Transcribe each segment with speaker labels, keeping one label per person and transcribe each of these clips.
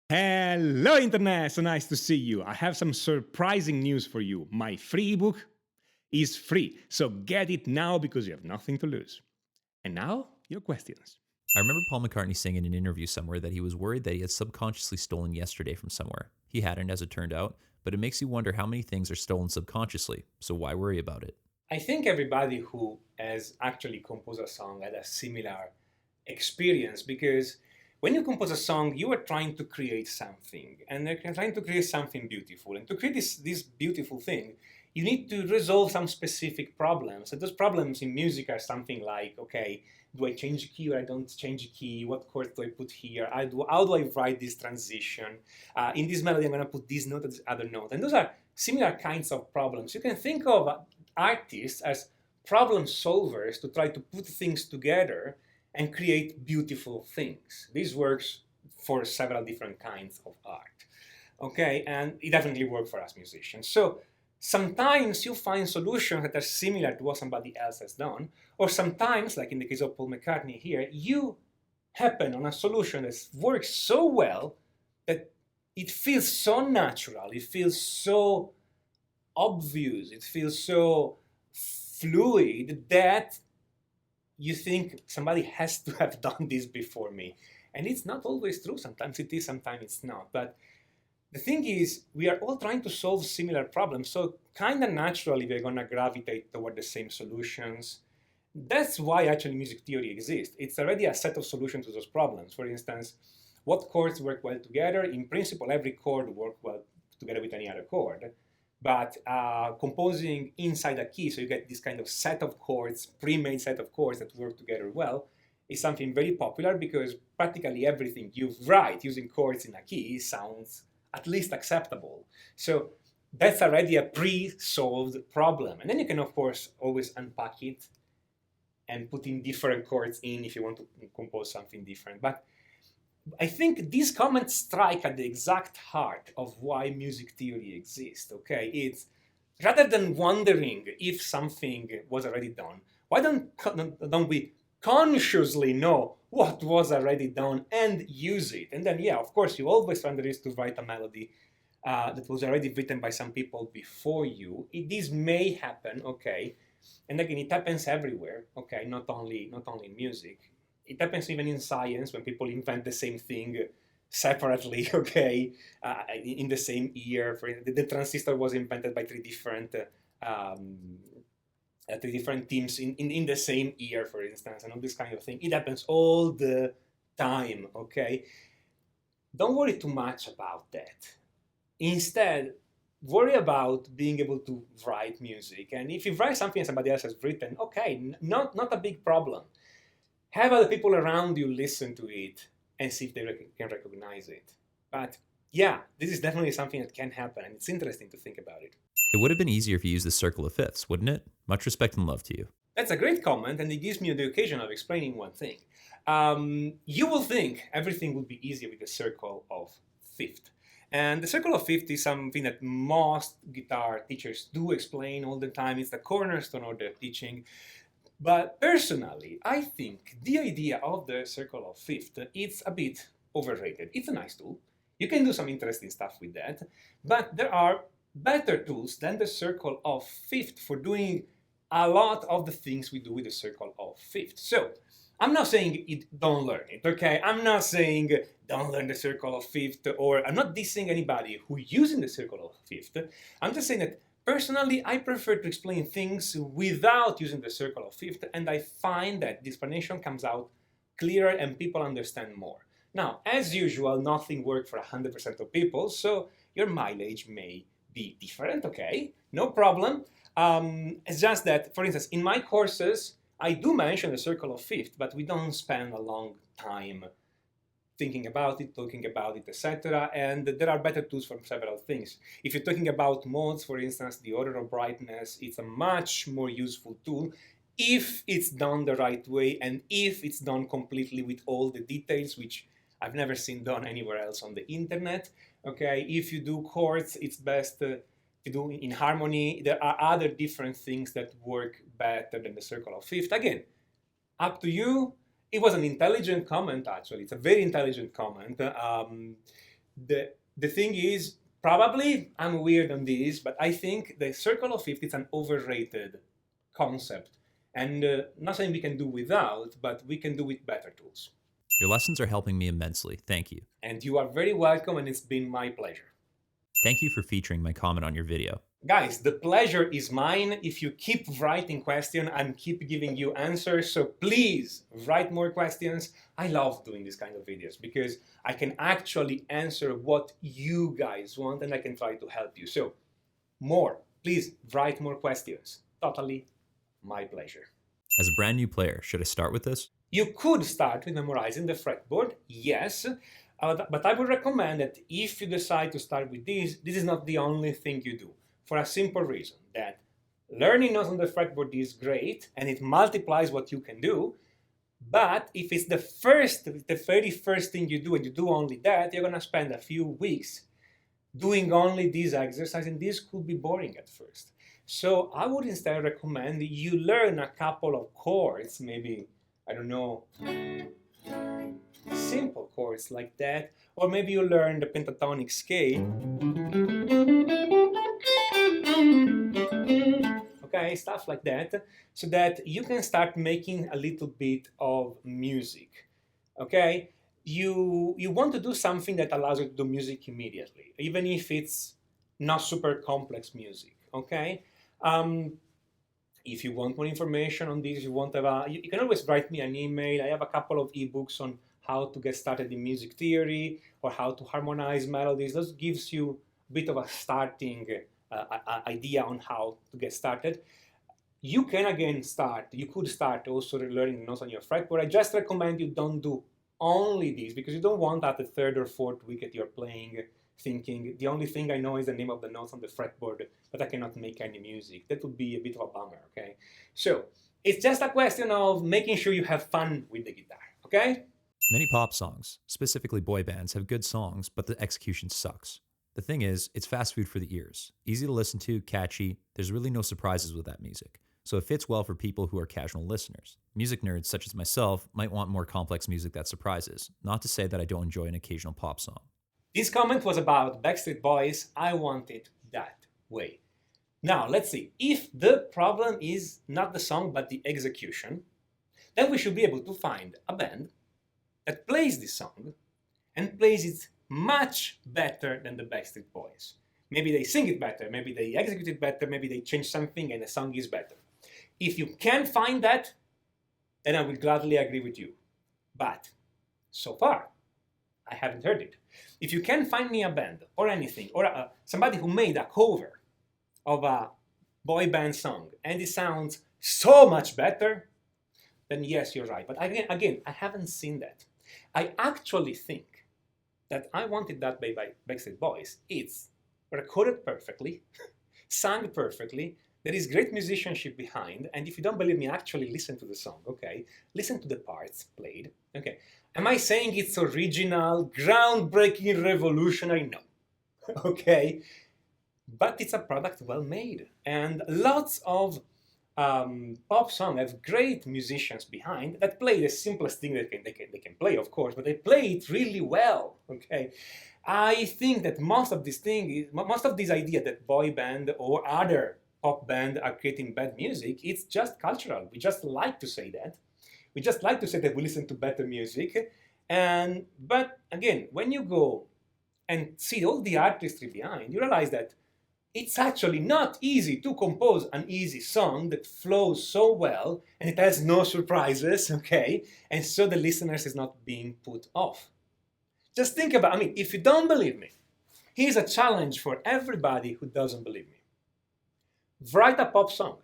Speaker 1: Hello, Internet! So nice to see you. I have some surprising news for you. My free ebook is free, so get it now because you have nothing to lose. And now, your questions.
Speaker 2: I remember Paul McCartney saying in an interview somewhere that he was worried that he had subconsciously stolen yesterday from somewhere. He hadn't, as it turned out, but it makes you wonder how many things are stolen subconsciously, so why worry about it?
Speaker 3: I think everybody who has actually composed a song had a similar experience because when you compose a song, you are trying to create something and you're trying to create something beautiful. And to create this beautiful thing, you need to resolve some specific problems. And those problems in music are something like, okay, do I change key or I don't change key? What chord do I put here? How do I write this transition? In this melody, I'm going to put this note and this other note. And those are similar kinds of problems. You can think of artists as problem solvers to try to put things together and create beautiful things. This works for several different kinds of art. Okay, and it definitely works for us musicians. So sometimes you find solutions that are similar to what somebody else has done, or sometimes, like in the case of Paul McCartney here, you happen on a solution that works so well that it feels so natural, it feels so obvious, it feels so fluid that you think somebody has to have done this before me. And it's not always true. Sometimes it is, sometimes it's not. But the thing is, we are all trying to solve similar problems. So kind of naturally, we're going to gravitate toward the same solutions. That's why actually music theory exists. It's already a set of solutions to those problems. For instance, what chords work well together? In principle, every chord works well together with any other chord. But composing inside a key, so you get this kind of set of chords, pre-made set of chords that work together well, is something very popular because practically everything you write using chords in a key sounds at least acceptable. So that's already a pre-solved problem. And then you can, of course, always unpack it and put in different chords in if you want to compose something different. But I think these comments strike at the exact heart of why music theory exists. Okay, it's rather than wondering if something was already done, why don't we consciously know what was already done and use it? And then, yeah, of course, you always run the risk to write a melody that was already written by some people before you. This may happen, okay, and again, it happens everywhere, okay, not only in music. It happens even in science when people invent the same thing separately, okay, in the same year. For the transistor was invented by um, three different teams in the same year, for instance, and all this kind of thing. It happens all the time, okay? Don't worry too much about that. Instead, worry about being able to write music. And if you write something somebody else has written, okay, not a big problem. Have other people around you listen to it and see if they can recognize it. But yeah, this is definitely something that can happen, and it's interesting to think about it.
Speaker 2: It would have been easier if you used the circle of fifths, wouldn't it? Much respect and love to you.
Speaker 3: That's a great comment, and it gives me the occasion of explaining one thing. You will think everything would be easier with the circle of fifth. And the circle of fifth is something that most guitar teachers do explain all the time. It's the cornerstone of their teaching. But personally, I think the idea of the circle of fifth is a bit overrated. It's a nice tool. You can do some interesting stuff with that, but there are better tools than the circle of fifth for doing a lot of the things we do with the circle of fifth. So I'm not saying don't learn it, okay? I'm not saying don't learn the circle of fifth, or I'm not dissing anybody who using the circle of fifth. I'm just saying that personally, I prefer to explain things without using the circle of fifth, and I find that the explanation comes out clearer and people understand more. Now, as usual, nothing works for 100% of people, so your mileage may be different, okay? No problem. It's just that, for instance, in my courses, I do mention the circle of fifth, but we don't spend a long time thinking about it, talking about it, etc. And there are better tools for several things. If you're talking about modes, for instance, the order of brightness, it's a much more useful tool if it's done the right way and if it's done completely with all the details, which I've never seen done anywhere else on the internet. Okay, if you do chords, it's best to do in harmony. There are other different things that work better than the circle of fifth. Again, up to you. It was an intelligent comment, actually. It's a very intelligent comment. The thing is, probably I'm weird on this, but I think the circle of fifth is an overrated concept, and nothing we can do without, but we can do with better tools.
Speaker 2: Your lessons are helping me immensely. Thank you.
Speaker 3: And you are very welcome, and it's been my pleasure.
Speaker 2: Thank you for featuring my comment on your video.
Speaker 3: Guys, the pleasure is mine if you keep writing questions and keep giving you answers. So please write more questions. I love doing this kind of videos because I can actually answer what you guys want and I can try to help you. So please write more questions. Totally my pleasure.
Speaker 2: As a brand new player, should I start with this?
Speaker 3: You could start with memorizing the fretboard, yes. But I would recommend that if you decide to start with this is not the only thing you do. For a simple reason, that learning notes on the fretboard is great and it multiplies what you can do. But if it's the very first thing you do and you do only that, you're going to spend a few weeks doing only this exercise and this could be boring at first. So I would instead recommend you learn a couple of chords, maybe, I don't know, simple chords like that, or maybe you learn the pentatonic scale. Okay, stuff like that, so that you can start making a little bit of music. Okay, you want to do something that allows you to do music immediately, even if it's not super complex music. Okay. If you want more information on this, you can always write me an email. I have a couple of ebooks on how to get started in music theory or how to harmonize melodies. This gives you a bit of a starting idea on how to get started. You could start also learning notes on your fretboard. I just recommend you don't do only this because you don't want at the third or fourth week that you're playing thinking, the only thing I know is the name of the notes on the fretboard, but I cannot make any music. That would be a bit of a bummer, okay? So it's just a question of making sure you have fun with the guitar, okay?
Speaker 2: Many pop songs, specifically boy bands, have good songs, but the execution sucks. The thing is, it's fast food for the ears. Easy to listen to, catchy, there's really no surprises with that music. So it fits well for people who are casual listeners. Music nerds such as myself might want more complex music that surprises, not to say that I don't enjoy an occasional pop song.
Speaker 3: This comment was about Backstreet Boys. I want it that way. Now, let's see. If the problem is not the song but the execution, then we should be able to find a band that plays this song and plays it much better than the Backstreet Boys. Maybe they sing it better, maybe they execute it better, maybe they change something and the song is better. If you can find that, then I will gladly agree with you. But so far, I haven't heard it. If you can find me a band or anything, or somebody who made a cover of a boy band song and it sounds so much better, then yes, you're right. But again, I haven't seen that. I actually think that I Want It That Way by Backstreet Boys. It's recorded perfectly, sung perfectly, there is great musicianship behind, and if you don't believe me, actually listen to the song, okay? Listen to the parts played, okay? Am I saying it's original, groundbreaking, revolutionary? No, okay? But it's a product well made, and lots of pop songs have great musicians behind that play the simplest thing they can play, of course, but they play it really well, okay? I think that most of this idea that boy band or other pop band are creating bad music, it's just cultural. We just like to say that. We just like to say that we listen to better music. But again, when you go and see all the artistry behind, you realize that it's actually not easy to compose an easy song that flows so well and it has no surprises, okay? And so the listeners is not being put off. Just think about, if you don't believe me, here's a challenge for everybody who doesn't believe me. Write a pop song.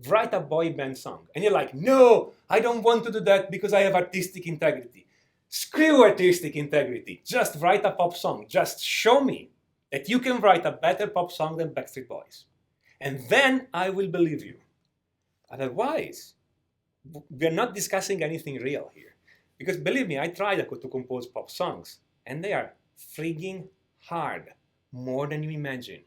Speaker 3: Write a boy band song. And you're like, no, I don't want to do that because I have artistic integrity. Screw artistic integrity. Just write a pop song. Just show me that you can write a better pop song than Backstreet Boys. And then I will believe you. Otherwise, we're not discussing anything real here. Because believe me, I tried to compose pop songs. And they are frigging hard. More than you imagine.